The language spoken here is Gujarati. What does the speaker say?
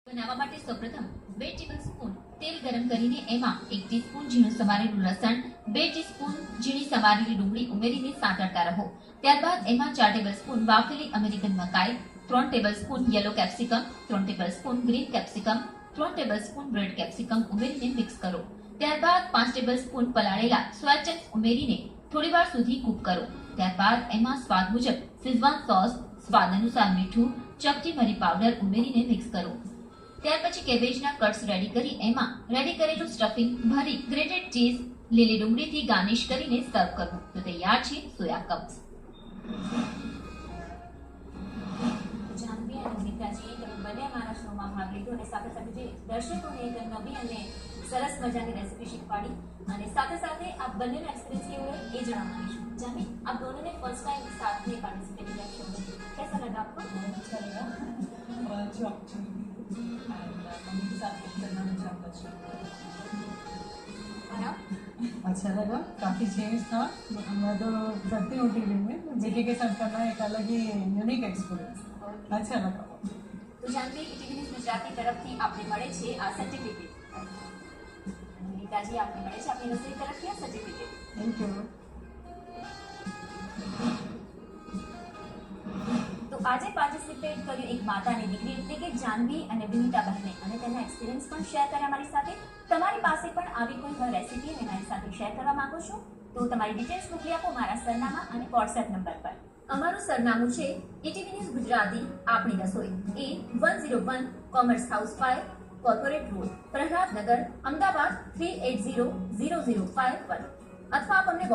બનાવવા માટે સૌપ્રથમ 2 ટેબલસ્પૂન તેલ ગરમ કરીને એમાં 1 ટીસ્પૂન ઝીણું સમારેલું લસણ, 2 ટીસ્પૂન ઝીણી સમારેલી ડુંગળી ઉમેરીને સાંતળતા રહો. ત્યારબાદ એમાં 4 ટેબલસ્પૂન બાફેલી અમેરિકન મકાઈ, 3 tablespoon yellow capsicum, 3 tablespoon green capsicum, 3 tablespoon red capsicum ઉમેરીને મિક્સ કરો. ત્યારબાદ 5 ટેબલસ્પૂન પલાળેલા સોયા ચંક્સ ઉમેરીને થોડીવાર સુધી કૂક કરો. ત્યારબાદ એમાં સ્વાદ મુજબ શેઝવાન સોસ, સ્વાદ અનુસાર મીઠું, ચપટી મરી પાવડર ઉમેરીને મિક્સ કરો. ત્યાર પછી કેબેજના કટ્સ રેડી કરી એમાં રેડી કરેલું સ્ટફિંગ ભરી ગ્રેટેડ ચીઝ, લીલી ડુંગળીથી ગાર્નિશ કરીને સર્વ કરવું. તો તૈયાર છે સોયા કપ્સ. જાનવી અને મિત્રાજી, તમે બંને અમારા શોમાં ભાગ લીધો અને સાથે સાથે જે દર્શકોને એક નવી અને સરસ મજાની રેસીપી શીખવાડી અને સાથે સાથે આપ બંનેનો એક્સપિરિયન્સ કેવો રહ્યો એ જાણવા માંગીશું. જાનવી, आप दोनों ने फर्स्ट टाइम साथ में पार्टिसिपेट किया शो में, कैसा लगा आपको? अच्छा लगा और अच्छी अपॉर्चुनिटी एंड मम्मी के साथ मिल करना मुझे बहुत अच्छा लगा। और आप? अच्छा लगा, काफ़ी चेंज था। मैं तो करती हूँ टीवी में, बेटी के साथ करना एक अलग ही यूनिक एक्सपीरियंस, अच्छा लगा। તો જાનવી, ટીવી ન્યૂઝ ગુજરાતી તરફથી આપને મળે છે આ સર્ટિફિકેટ. નીતાજી, આપને મળે છે આપની રસોઈ તરફથી આ સર્ટિફિકેટ. Thank you. તો આજે પાર્ટિસિપેટ કર્યું એક માતા અને દીકરી એટલે કે જાનવી અને વિનીતા બહેને અને તેમના એક્સપિરિયન્સ પણ શેર કર્યા મારી સાથે. તમારી પાસે પણ આવી કોઈ રેસીપી અને મારી સાથે શેર કરવા માંગો છો તો તમારી ડિટેલ્સ મોકલી આપો મારા સરનામા અને વોટ્સએપ નંબર પર. અમારું સરનામું છે ETV ન્યૂઝ ગુજરાતી આપણી રસોઈ, એ 101 commerce house 5, corporate road, Prahlad Nagar, Ahmedabad 380005 પર, અથવા આપ અમને